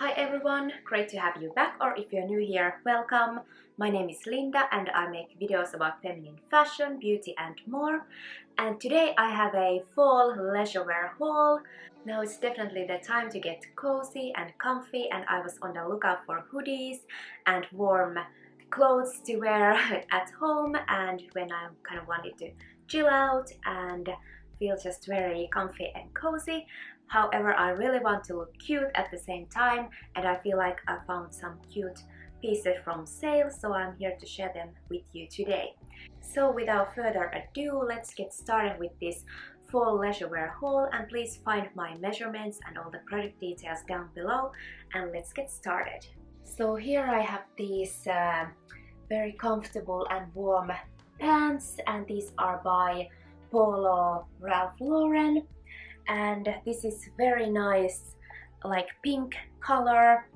Hi everyone, great to have you back, or if you're new here, welcome. My name is Linda and I make videos about feminine fashion, beauty and more. And today I have a fall leisure wear haul. Now it's definitely the time to get cozy and comfy, and I was on the lookout for hoodies and warm clothes to wear at home and when I kind of wanted to chill out and feel just very comfy and cozy. However, I really want to look cute at the same time, and I feel like I found some cute pieces from sale, so I'm here to share them with you today. So without further ado, let's get started with this fall leisure wear haul, and please find my measurements and all the product details down below, and let's get started. So here I have these very comfortable and warm pants, and these are by Polo Ralph Lauren. And this is very nice, like pink color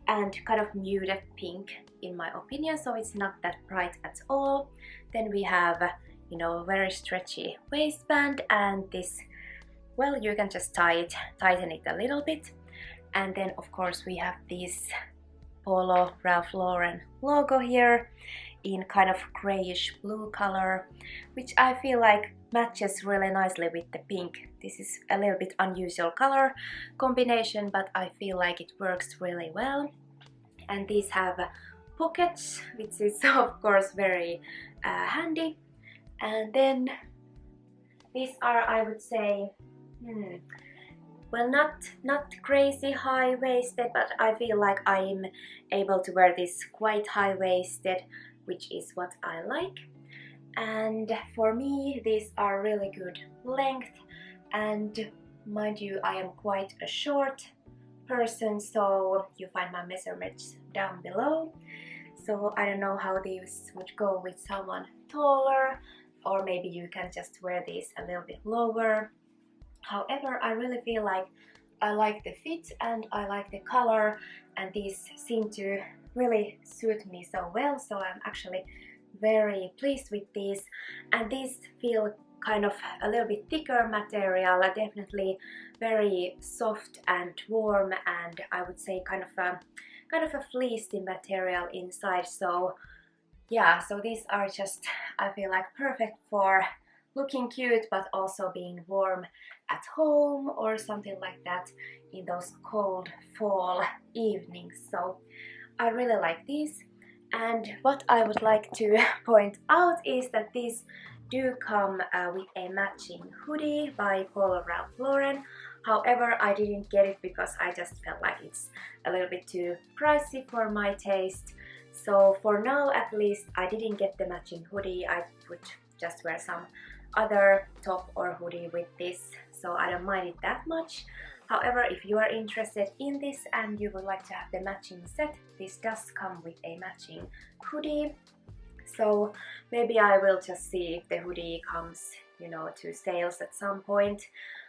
and kind of muted pink in my opinion, so it's not that bright at all. Then we have, very stretchy waistband, and this, well, you can just tighten it a little bit. And then of course we have this Polo Ralph Lauren logo here in kind of grayish blue color, which I feel like matches really nicely with the pink. This is a little bit unusual color combination, but I feel like it works really well. And these have pockets, which is of course very handy. And then these are, I would say, well, not crazy high-waisted, but I feel like I'm able to wear this quite high-waisted, which is what I like. And for me, these are really good length, and mind you, I am quite a short person, so you find my measurements down below. So I don't know how these would go with someone taller, or maybe you can just wear these a little bit lower. However, I really feel like I like the fit and I like the color, and these seem to really suit me so well, so I'm actually very pleased with these. And these feel kind of a little bit thicker material, definitely very soft and warm, and I would say kind of a fleecy material inside. So yeah, so these are just, I feel like, perfect for looking cute but also being warm at home or something like that in those cold fall evenings. So I really like these. And what I would like to point out is that these do come with a matching hoodie by Polo Ralph Lauren. However, I didn't get it because I just felt like it's a little bit too pricey for my taste. So for now, at least, I didn't get the matching hoodie. I would just wear some other top or hoodie with this, so I don't mind it that much. However, if you are interested in this and you would like to have the matching set, this does come with a matching hoodie. So maybe I will just see if the hoodie comes, to sales at some point.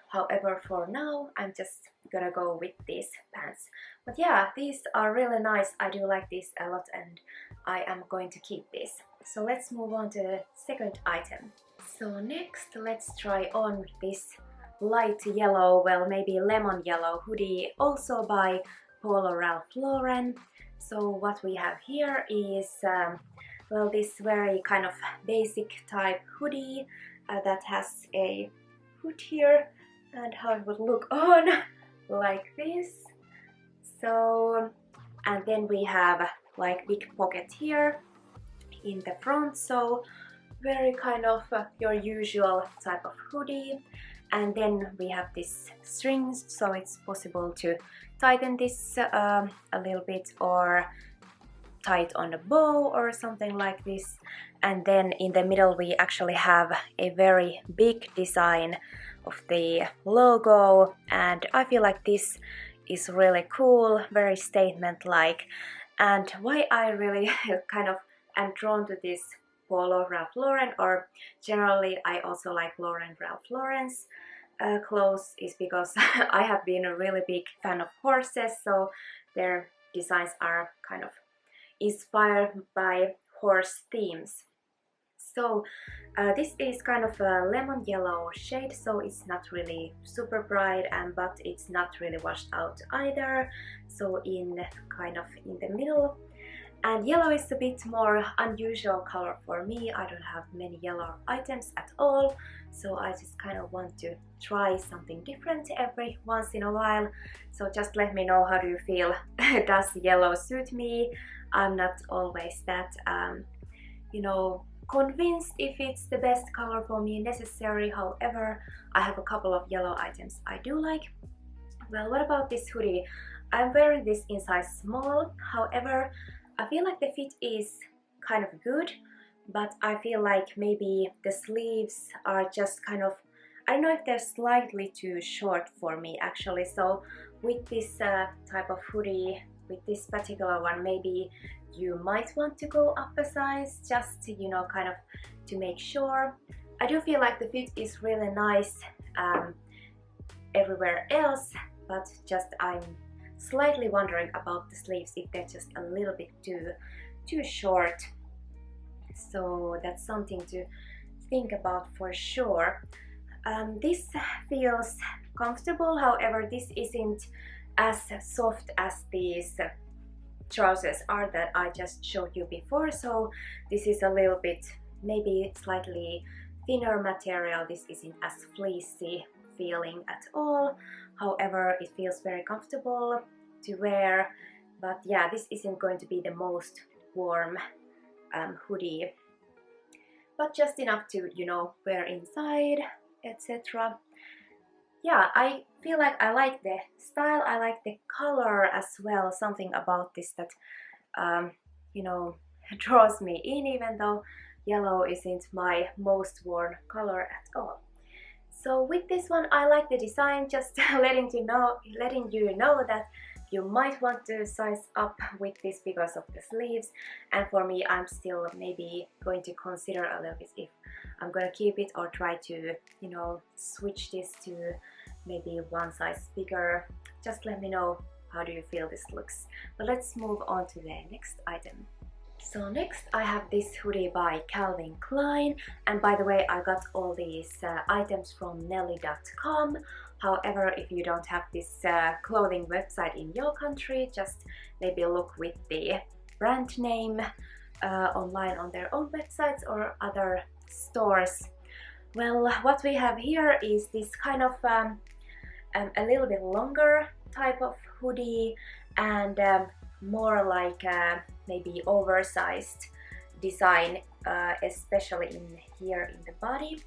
However, for now, I'm just gonna go with these pants. But yeah, these are really nice. I do like these a lot and I am going to keep this. So let's move on to the second item. So next, let's try on this light yellow, well, maybe lemon yellow hoodie, also by Polo Ralph Lauren. So what we have here is, well, this very kind of basic type hoodie that has a hood here, and how it would look on like this. So, and then we have like big pocket here in the front, so very kind of your usual type of hoodie. And then we have this strings, so it's possible to tighten this a little bit or tie it on a bow or something like this. And then in the middle we actually have a very big design of the logo, and I feel like this is really cool, very statement-like. And why I really kind of am drawn to this Polo Ralph Lauren, or generally I also like Ralph Lauren's clothes, is because I have been a really big fan of horses, so their designs are kind of inspired by horse themes. So this is kind of a lemon yellow shade, so it's not really super bright, but it's not really washed out either, so in kind of in the middle. And yellow is a bit more unusual color for me. I don't have many yellow items at all, so I just kind of want to try something different every once in a while. So just let me know, how do you feel? Does yellow suit me? I'm not always that you know, convinced if it's the best color for me necessary. However, I have a couple of yellow items I do like. Well, what about this hoodie? I'm wearing this in size small. However, I feel like the fit is kind of good, but I feel like maybe the sleeves are just kind of, I don't know if they're slightly too short for me actually. So with this type of hoodie, with this particular one, maybe you might want to go up a size just to, you know, kind of to make sure. I do feel like the fit is really nice everywhere else, but just I'm slightly wondering about the sleeves, if they're just a little bit too short. So that's something to think about for sure. This feels comfortable, however this isn't as soft as these trousers are that I just showed you before. So this is a little bit, maybe slightly thinner material. This isn't as fleecy feeling at all. However, it feels very comfortable to wear. But yeah, this isn't going to be the most warm hoodie, but just enough to, you know, wear inside, etc. Yeah, I feel like I like the style, I like the color as well. Something about this that you know, draws me in, even though yellow isn't my most worn color at all. So with this one, I like the design, just letting you know that you might want to size up with this because of the sleeves. And for me, I'm still maybe going to consider a little bit if I'm gonna keep it or try to, you know, switch this to maybe one size bigger. Just let me know, how do you feel this looks. But let's move on to the next item. So next I have this hoodie by Calvin Klein, and by the way, I got all these items from Nelly.com. However, if you don't have this clothing website in your country, just maybe look with the brand name online on their own websites or other stores. Well, what we have here is this kind of a little bit longer type of hoodie, and more like maybe oversized design, especially in here in the body.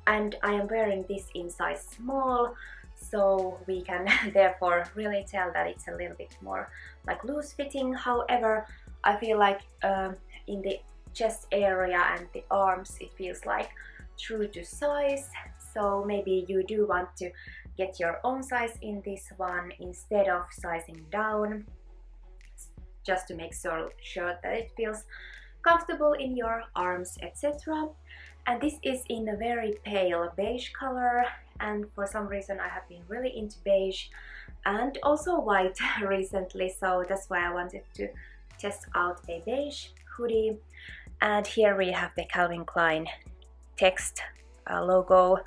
And I am wearing this in size small, so we can therefore really tell that it's a little bit more like loose fitting. However, I feel like in the chest area and the arms it feels like true to size, so maybe you do want to get your own size in this one instead of sizing down, just to make sure that it feels comfortable in your arms, etc. And this is in a very pale beige color, and for some reason I have been really into beige and also white recently, so that's why I wanted to test out a beige hoodie. And here we have the Calvin Klein text logo,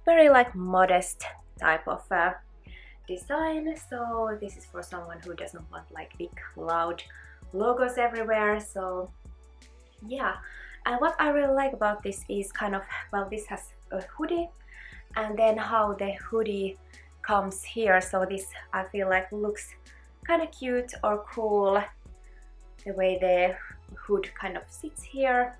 very like modest type of design. So this is for someone who doesn't want like big loud logos everywhere. So yeah, and what I really like about this is kind of, well, this has a hoodie and then how the hoodie comes here. So this, I feel like, looks kind of cute or cool, the way the hood kind of sits here.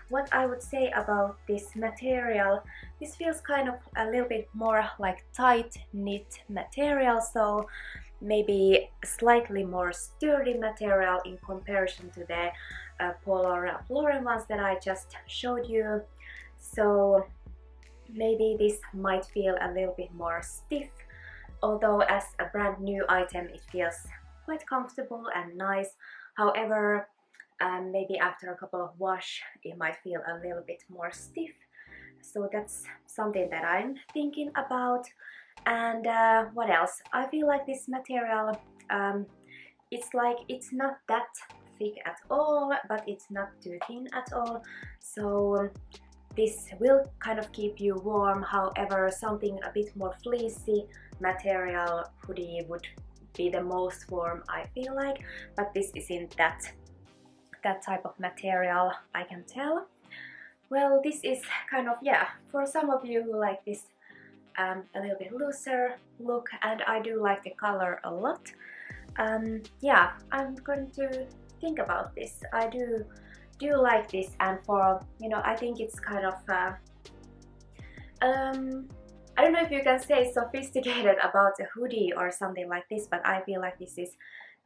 What I would say about this material, this feels kind of a little bit more like tight knit material, so maybe slightly more sturdy material in comparison to the Polo Ralph Lauren ones that I just showed you. So maybe this might feel a little bit more stiff, although as a brand new item it feels quite comfortable and nice. However, maybe after a couple of wash it might feel a little bit more stiff, so that's something that I'm thinking about. And what else? I feel like this material, it's like, it's not that thick at all, but it's not too thin at all, so this will kind of keep you warm. However, something a bit more fleecy material hoodie would be the most warm, I feel like, but this isn't that type of material, I can tell. Well, this is kind of, yeah, for some of you who like this a little bit looser look, and I do like the color a lot. Yeah, I'm going to think about this. I do like this, and for, you know, I think it's kind of I don't know if you can say sophisticated about a hoodie or something like this, but I feel like this is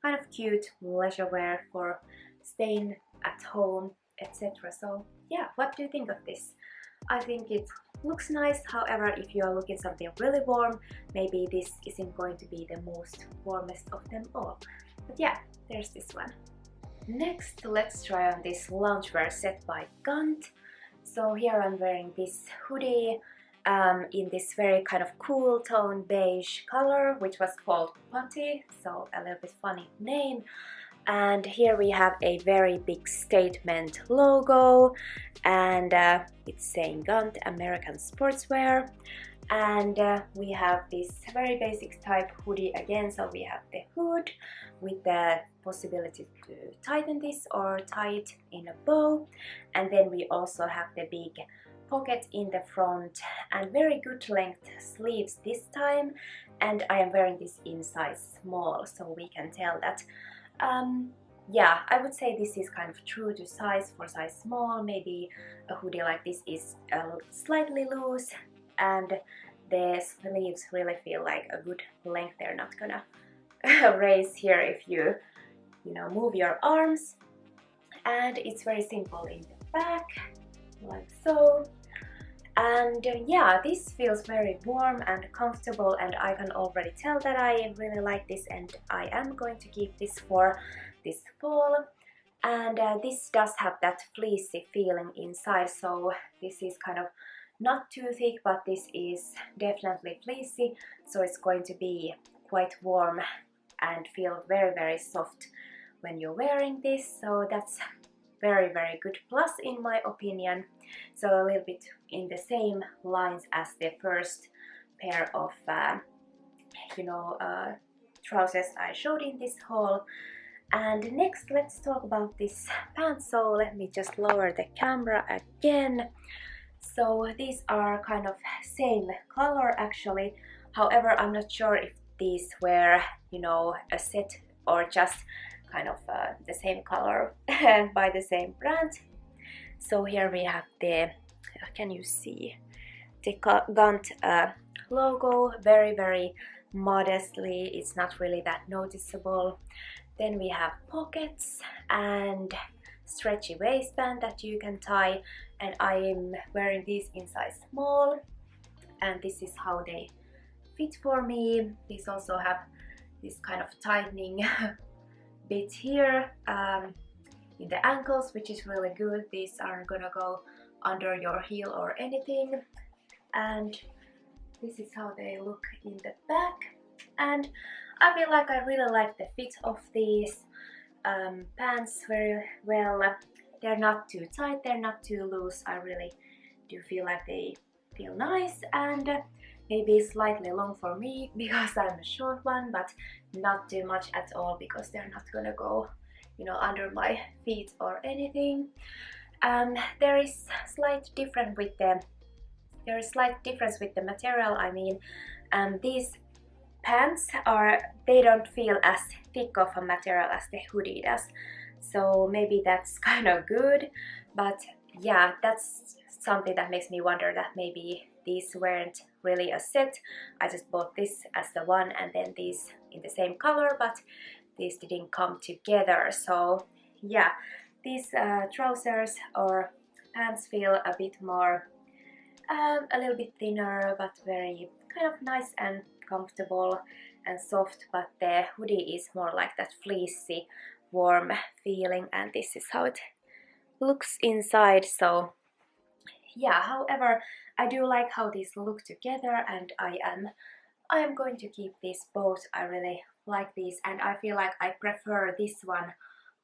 kind of cute leisure wear for staying at home, etc. So yeah, what do you think of this? I think it looks nice. However, if you are looking something really warm, maybe this isn't going to be the most warmest of them all. But yeah, there's this one. Next, let's try on this loungewear set by Gant. So here I'm wearing this hoodie in this very kind of cool tone beige color, which was called Putty, so a little bit funny name. And here we have a very big statement logo, and it's saying Gant American Sportswear. And we have this very basic type hoodie again, so we have the hood with the possibility to tighten this or tie it in a bow, and then we also have the big pocket in the front and very good length sleeves this time, and I am wearing this in size small, so we can tell that yeah, I would say this is kind of true to size for size small. Maybe a hoodie like this is slightly loose, and the sleeves really feel like a good length. They're not gonna raise here if you know, move your arms. And it's very simple in the back, like so. And yeah, this feels very warm and comfortable, and I can already tell that I really like this, and I am going to keep this for this fall. And this does have that fleecy feeling inside, so this is kind of not too thick, but this is definitely fleecy, so it's going to be quite warm and feel very, very soft when you're wearing this, so that's very, very good plus in my opinion. So a little bit in the same lines as the first pair of you know, trousers I showed in this haul. And next, let's talk about this pants. So let me just lower the camera again. So these are kind of same color actually. However, I'm not sure if these were, you know, a set or just kind of the same color and by the same brand. So here we have the, can you see, the Gant logo, very, very modestly. It's not really that noticeable. Then we have pockets and stretchy waistband that you can tie, and I am wearing these in size small, and this is how they fit for me. These also have this kind of tightening bit here in the ankles, which is really good. These aren't gonna go under your heel or anything, and this is how they look in the back. And I feel like I really like the fit of these pants very well. They're not too tight, they're not too loose. I really do feel like they feel nice, and maybe slightly long for me because I'm a short one, but not too much at all because they're not gonna go, you know, under my feet or anything. There is slight difference with the material. I mean, these pants they don't feel as thick of a material as the hoodie does, so maybe that's kind of good. But yeah, that's something that makes me wonder that maybe these weren't really a set. I just bought this as the one and then these in the same color, but these didn't come together. So yeah, these trousers or pants feel a bit more a little bit thinner, but very kind of nice and comfortable and soft. But the hoodie is more like that fleecy warm feeling, and this is how it looks inside. So yeah, however, I do like how these look together, and I am going to keep these both. I really like these, and I feel like I prefer this one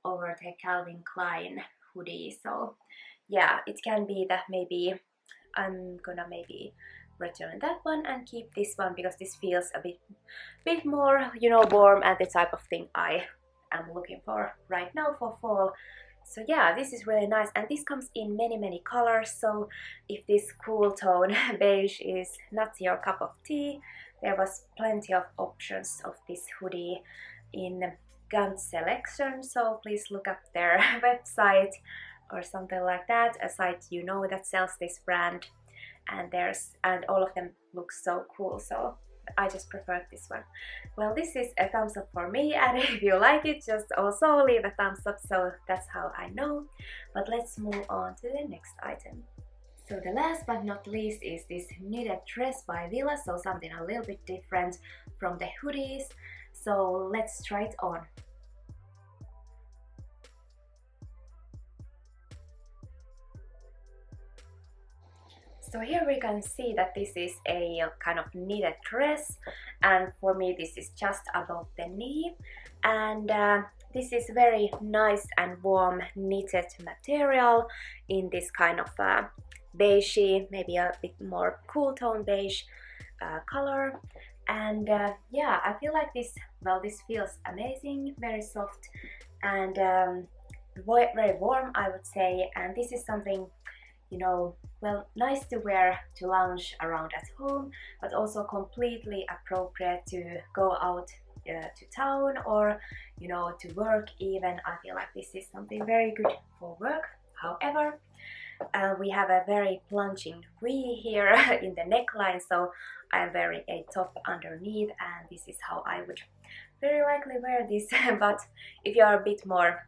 over the Calvin Klein hoodie. So yeah, it can be that maybe I'm gonna maybe return that one and keep this one because this feels a bit more, you know, warm and the type of thing I am looking for right now for fall. So yeah, this is really nice, and this comes in many colors, so if this cool tone beige is not your cup of tea, there was plenty of options of this hoodie in Gant selection, so please look up their website or something like that, a site you know that sells this brand, and all of them look so cool, so I just preferred this one. Well, this is a thumbs up for me, and if you like it, just also leave a thumbs up, so that's how I know. But let's move on to the next item. So the last but not least is this knitted dress by Villa, so something a little bit different from the hoodies. So let's try it on. So here we can see that this is a kind of knitted dress, and for me this is just above the knee, and this is very nice and warm knitted material in this kind of beigey, maybe a bit more cool tone beige color. And yeah, I feel like this feels amazing, very soft and very warm, I would say, and this is something, you know, well, nice to wear to lounge around at home, but also completely appropriate to go out to town, or you know, to work even. I feel like this is something very good for work. However, we have a very plunging V here in the neckline, so I'm wearing a top underneath, and this is how I would very likely wear this. But if you are a bit more,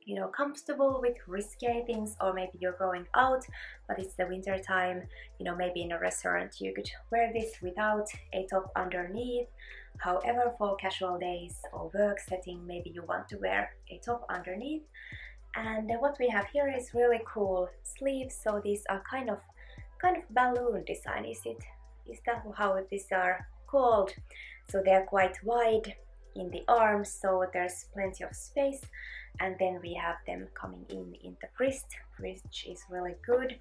you know, comfortable with risque things, or maybe you're going out but it's the winter time, you know, maybe in a restaurant you could wear this without a top underneath. However, for casual days or work setting, maybe you want to wear a top underneath. And what we have here is really cool sleeves, so these are kind of balloon design. Is that how these are called? So they're quite wide in the arms, so there's plenty of space, and then we have them coming in the wrist, which is really good.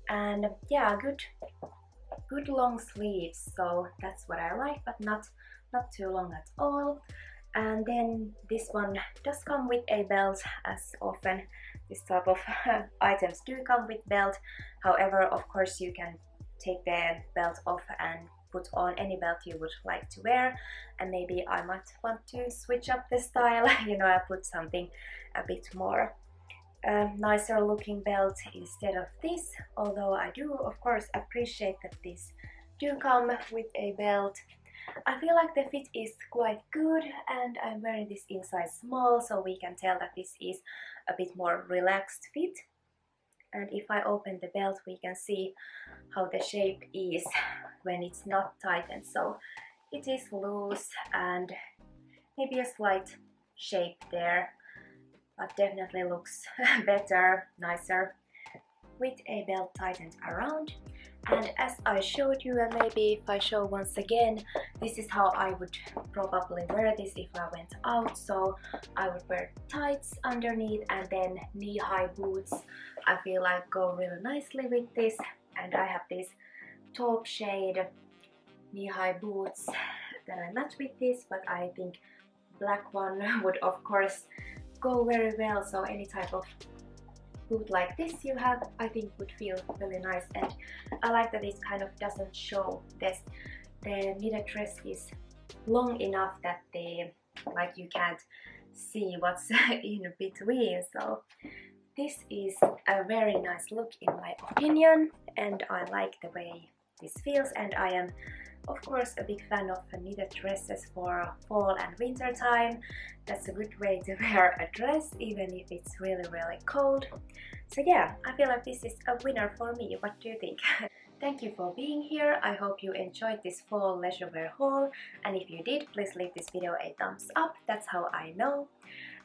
And yeah, good long sleeves, so that's what I like, but not too long at all. And then this one does come with a belt, as often this type of items do come with belt. However, of course, you can take the belt off and put on any belt you would like to wear, and maybe I might want to switch up the style, you know, I put something a bit more nicer looking belt instead of this, although I do of course appreciate that these do come with a belt. I feel like the fit is quite good, and I'm wearing this in size small, so we can tell that this is a bit more relaxed fit. And if I open the belt, we can see how the shape is when it's not tightened. So it is loose and maybe a slight shape there, but definitely looks better, nicer with a belt tightened around. And as I showed you, and maybe if I show once again, this is how I would probably wear this if I went out. So I would wear tights underneath and then knee-high boots. I feel like go really nicely with this, and I have these taupe shade knee-high boots that I match with this, but I think black one would of course go very well, so any type of boot like this you have, I think would feel really nice. And I like that it kind of doesn't show this. The knitted dress is long enough that you can't see what's in between, so this is a very nice look in my opinion, and I like the way this feels. And I am of course a big fan of knitted dresses for fall and winter time. That's a good way to wear a dress even if it's really cold. So yeah, I feel like this is a winner for me. What do you think? Thank you for being here. I hope you enjoyed this fall leisure wear haul, and if you did, please leave this video a thumbs up. That's how I know.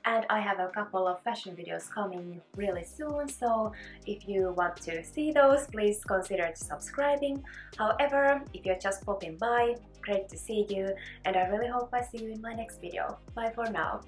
And I have a couple of fashion videos coming really soon, so if you want to see those, please consider subscribing. However, if you're just popping by, great to see you, and I really hope I see you in my next video. Bye for now.